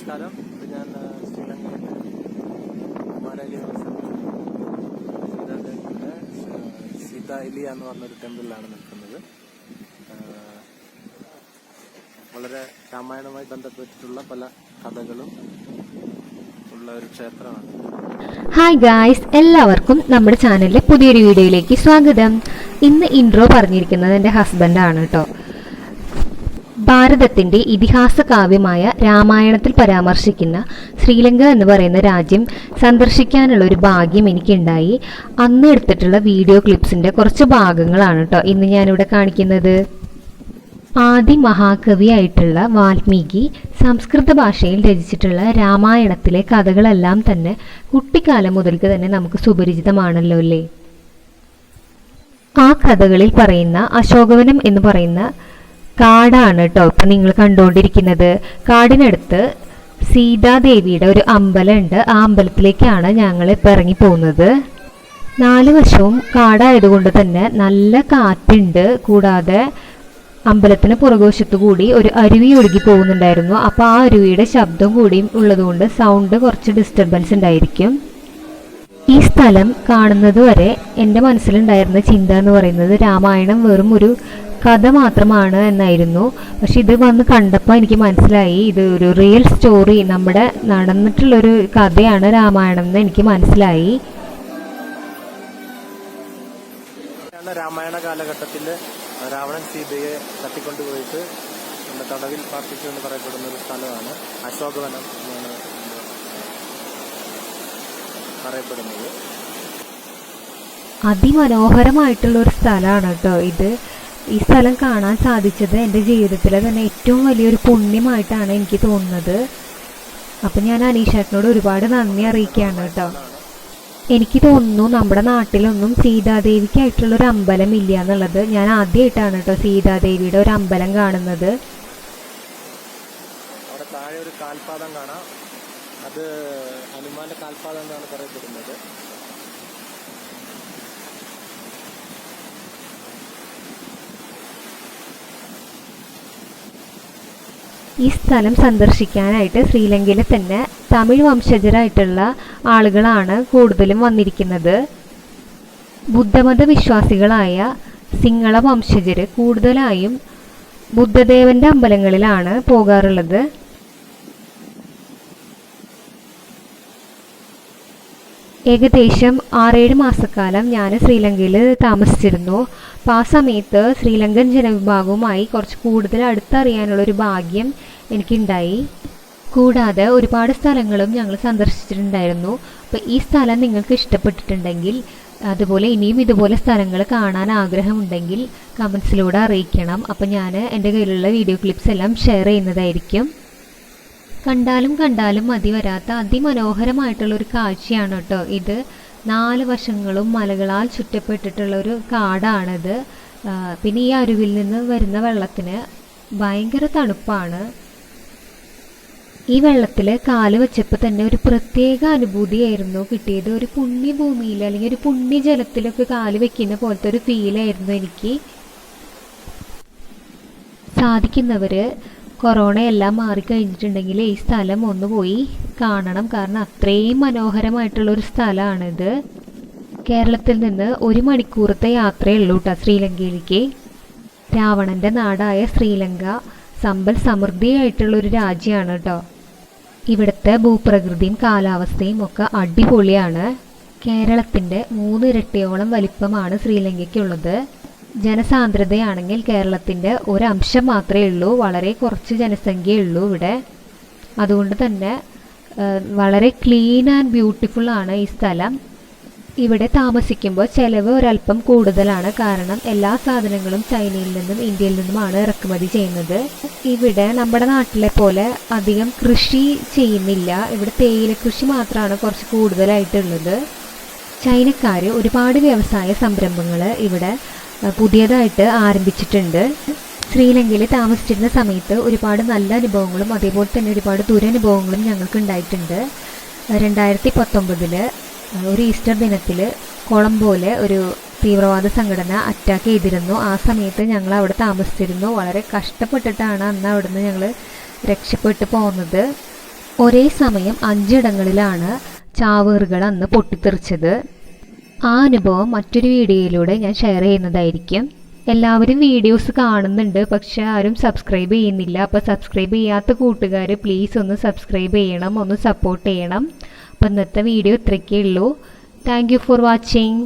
നമസ്കാരം. ഞാൻ ശ്രീലങ്കയിലെ സീതായിലിയ എന്ന് പറഞ്ഞൊരു ടെമ്പിളിലാണ് നിൽക്കുന്നത്. വളരെ രാമായണവുമായി ബന്ധപ്പെട്ടിട്ടുള്ള പല കഥകളും ഉള്ള ഒരു ക്ഷേത്രമാണ്. ഹായ് ഗായ്സ്, എല്ലാവർക്കും നമ്മുടെ ചാനലിലെ പുതിയൊരു വീഡിയോയിലേക്ക് സ്വാഗതം. ഇന്ന് ഇൻട്രോ പറഞ്ഞിരിക്കുന്നത് എൻ്റെ ഹസ്ബൻഡാണ് കേട്ടോ. ഭാരതത്തിൻ്റെ ഇതിഹാസ കാവ്യമായ രാമായണത്തിൽ പരാമർശിക്കുന്ന ശ്രീലങ്ക എന്ന് പറയുന്ന രാജ്യം സന്ദർശിക്കാനുള്ള ഒരു ഭാഗ്യം എനിക്കുണ്ടായി. അന്ന് എടുത്തിട്ടുള്ള വീഡിയോ ക്ലിപ്സിൻ്റെ കുറച്ച് ഭാഗങ്ങളാണ് കേട്ടോ ഇന്ന് ഞാനിവിടെ കാണിക്കുന്നത്. ആദി മഹാകവിയായിട്ടുള്ള വാൽമീകി സംസ്കൃത ഭാഷയിൽ രചിച്ചിട്ടുള്ള രാമായണത്തിലെ കഥകളെല്ലാം തന്നെ കുട്ടിക്കാലം മുതൽക്ക് തന്നെ നമുക്ക് സുപരിചിതമാണല്ലോ അല്ലേ. ആ കഥകളിൽ പറയുന്ന അശോകവനം എന്ന് പറയുന്ന കാടാണ് കേട്ടോ ഇപ്പം നിങ്ങൾ കണ്ടുകൊണ്ടിരിക്കുന്നത്. കാടിനടുത്ത് സീതാദേവിയുടെ ഒരു അമ്പലമുണ്ട്. ആ അമ്പലത്തിലേക്കാണ് ഞങ്ങൾ ഇപ്പം ഇറങ്ങി പോകുന്നത്. 4 വശവും കാടായതുകൊണ്ട് തന്നെ നല്ല കാറ്റുണ്ട്. കൂടാതെ അമ്പലത്തിന് പുറകുവശത്തു കൂടി ഒരു അരുവി ഒഴുകി പോകുന്നുണ്ടായിരുന്നു. അപ്പോൾ ആ അരുവിയുടെ ശബ്ദം കൂടിയും ഉള്ളതുകൊണ്ട് സൗണ്ട് കുറച്ച് ഡിസ്റ്റർബൻസ് ഉണ്ടായിരിക്കും. ഈ സ്ഥലം കാണുന്നത് വരെ എൻ്റെ മനസ്സിലുണ്ടായിരുന്ന ചിന്ത എന്ന് പറയുന്നത് രാമായണം വെറും ഒരു കഥ മാത്രമാണ് എന്നായിരുന്നു. പക്ഷെ ഇത് വന്ന് കണ്ടപ്പോൾ എനിക്ക് മനസ്സിലായി ഇത് ഒരു റിയൽ സ്റ്റോറി, നമ്മുടെ നടന്നിട്ടുള്ളൊരു കഥയാണ് രാമായണം എന്ന് എനിക്ക് മനസ്സിലായി. രാമായണ കാലഘട്ടത്തിൽ രാവണൻ സീതയെ തട്ടിക്കൊണ്ടുപോയിട്ട് നമ്മുടെ തടവിൽ പാർപ്പിച്ചു എന്ന് പറയപ്പെടുന്ന ഒരു സ്ഥലമാണ് അശോകവനം എന്നാണ് പറയപ്പെടുന്നത്. അതിമനോഹരമായിട്ടുള്ള ഒരു സ്ഥലമാണ് കേട്ടോ ഇത്. ഈ സ്ഥലം കാണാൻ സാധിച്ചത് എൻ്റെ ജീവിതത്തിലെ തന്നെ ഏറ്റവും വലിയൊരു പുണ്യമായിട്ടാണ് എനിക്ക് തോന്നുന്നത്. അപ്പം ഞാൻ അനീഷേട്ടനോട് ഒരുപാട് നന്ദി അറിയിക്കുകയാണ് കേട്ടോ. എനിക്ക് തോന്നുന്നു നമ്മുടെ നാട്ടിലൊന്നും സീതാദേവിക്കായിട്ടുള്ളൊരു അമ്പലം ഇല്ല എന്നുള്ളത്. ഞാൻ ആദ്യമായിട്ടാണ് കേട്ടോ സീതാദേവിയുടെ ഒരു അമ്പലം കാണുന്നത്. അവിടെ താഴെ ഒരു കാൽപാദം കാണാം. അത് ഹനുമാന്റെ കാൽപാദം എന്നാണ് പറയപ്പെടുന്നത്. ഈ സ്ഥലം സന്ദർശിക്കാനായിട്ട് ശ്രീലങ്കയിലെ തന്നെ തമിഴ് വംശജരായിട്ടുള്ള ആളുകളാണ് കൂടുതലും വന്നിരിക്കുന്നത്. ബുദ്ധമത വിശ്വാസികളായ സിംഹള വംശജർ കൂടുതലായും ബുദ്ധദേവന്റെ അമ്പലങ്ങളിലാണ് പോകാറുള്ളത്. ഏകദേശം 6-7 മാസക്കാലം ഞാൻ ശ്രീലങ്കയിൽ താമസിച്ചിരുന്നു. അപ്പോൾ ആ സമയത്ത് ശ്രീലങ്കൻ ജനവിഭാഗവുമായി കുറച്ച് കൂടുതൽ അടുത്തറിയാനുള്ളൊരു ഭാഗ്യം എനിക്കുണ്ടായി. കൂടാതെ ഒരുപാട് സ്ഥലങ്ങളും ഞങ്ങൾ സന്ദർശിച്ചിട്ടുണ്ടായിരുന്നു. അപ്പോൾ ഈ സ്ഥലം നിങ്ങൾക്ക് ഇഷ്ടപ്പെട്ടിട്ടുണ്ടെങ്കിൽ, അതുപോലെ ഇനിയും ഇതുപോലെ സ്ഥലങ്ങൾ കാണാൻ ആഗ്രഹമുണ്ടെങ്കിൽ കമൻസിലൂടെ അറിയിക്കണം. അപ്പോൾ ഞാൻ എൻ്റെ കയ്യിലുള്ള വീഡിയോ ക്ലിപ്സ് എല്ലാം ഷെയർ ചെയ്യുന്നതായിരിക്കും. കണ്ടാലും കണ്ടാലും മതി വരാത്ത അതിമനോഹരമായിട്ടുള്ളൊരു കാഴ്ചയാണ് കേട്ടോ ഇത്. 4 വശങ്ങളും മലകളാൽ ചുറ്റപ്പെട്ടിട്ടുള്ളൊരു കാടാണിത്. പിന്നെ ഈ അരുവിൽ നിന്ന് വരുന്ന വെള്ളത്തിന് ഭയങ്കര തണുപ്പാണ്. ഈ വെള്ളത്തിൽ കാല് വെച്ചപ്പോൾ തന്നെ ഒരു പ്രത്യേക അനുഭൂതിയായിരുന്നു കിട്ടിയത്. ഒരു പുണ്യഭൂമിയിൽ അല്ലെങ്കിൽ ഒരു പുണ്യജലത്തിലൊക്കെ കാല് വെക്കുന്ന പോലത്തെ ഒരു ഫീലായിരുന്നു എനിക്ക്. സാധിക്കുന്നവർ കൊറോണയെല്ലാം മാറിക്കഴിഞ്ഞിട്ടുണ്ടെങ്കിൽ ഈ സ്ഥലം ഒന്ന് പോയി കാണണം. കാരണം അത്രയും മനോഹരമായിട്ടുള്ളൊരു സ്ഥലമാണിത്. കേരളത്തിൽ നിന്ന് 1 മണിക്കൂറത്തെ യാത്രയേ ഉള്ളൂ കേട്ടോ ശ്രീലങ്കയിലേക്ക്. രാവണൻ്റെ നാടായ ശ്രീലങ്ക സമ്പൽ സമൃദ്ധിയായിട്ടുള്ളൊരു രാജ്യമാണ് കേട്ടോ. ഇവിടുത്തെ ഭൂപ്രകൃതിയും കാലാവസ്ഥയും ഒക്കെ അടിപൊളിയാണ്. കേരളത്തിൻ്റെ 3 ഇരട്ടിയോളം വലിപ്പമാണ് ശ്രീലങ്കയ്ക്കുള്ളത്. ജനസാന്ദ്രതയാണെങ്കിൽ കേരളത്തിൻ്റെ ഒരംശം മാത്രമേ ഉള്ളൂ. വളരെ കുറച്ച് ജനസംഖ്യയേ ഉള്ളൂ ഇവിടെ. അതുകൊണ്ട് തന്നെ വളരെ ക്ലീൻ ആൻഡ് ബ്യൂട്ടിഫുൾ ആണ് ഈ സ്ഥലം. ഇവിടെ താമസിക്കുമ്പോൾ ചിലവ് ഒരല്പം കൂടുതലാണ്. കാരണം എല്ലാ സാധനങ്ങളും ചൈനയിൽ നിന്നും ഇന്ത്യയിൽ നിന്നുമാണ് ഇറക്കുമതി ചെയ്യുന്നത്. ഇവിടെ നമ്മുടെ നാട്ടിലെ പോലെ അധികം കൃഷി ചെയ്യുന്നില്ല. ഇവിടെ തേയില കൃഷി മാത്രമാണ് കുറച്ച് കൂടുതലായിട്ടുള്ളത്. ചൈനക്കാർ ഒരുപാട് വ്യവസായ സംരംഭങ്ങൾ ഇവിടെ പുതിയതായിട്ട് ആരംഭിച്ചിട്ടുണ്ട്. ശ്രീലങ്കയിൽ താമസിച്ചിരുന്ന സമയത്ത് ഒരുപാട് നല്ല അനുഭവങ്ങളും അതേപോലെ തന്നെ ഒരുപാട് ദുരനുഭവങ്ങളും ഞങ്ങൾക്ക് ഉണ്ടായിട്ടുണ്ട്. 2019 ഒരു ഈസ്റ്റർ ദിനത്തിൽ കൊളംബോയിലെ ഒരു തീവ്രവാദ സംഘടന അറ്റാക്ക് ചെയ്തിരുന്നു. ആ സമയത്ത് ഞങ്ങൾ അവിടെ താമസിച്ചിരുന്നു. വളരെ കഷ്ടപ്പെട്ടിട്ടാണ് അന്ന് അവിടുന്ന് ഞങ്ങൾ രക്ഷപ്പെട്ടു പോകുന്നത്. ഒരേ സമയം 5 ഇടങ്ങളിലാണ് ചാവേറുകൾ അന്ന് പൊട്ടിത്തെറിച്ചത്. ആ അനുഭവം മറ്റൊരു വീഡിയോയിലൂടെ ഞാൻ ഷെയർ ചെയ്യുന്നതായിരിക്കും. എല്ലാവരും വീഡിയോസ് കാണുന്നുണ്ട്, പക്ഷെ ആരും സബ്സ്ക്രൈബ് ചെയ്യുന്നില്ല. അപ്പോൾ സബ്സ്ക്രൈബ് ചെയ്യാത്ത കൂട്ടുകാർ പ്ലീസ് ഒന്ന് സബ്സ്ക്രൈബ് ചെയ്യണം, ഒന്ന് സപ്പോർട്ട് ചെയ്യണം. അപ്പോൾ ഇന്നത്തെ വീഡിയോ ഇത്രയൊക്കെ ഉള്ളൂ. Thank you for watching.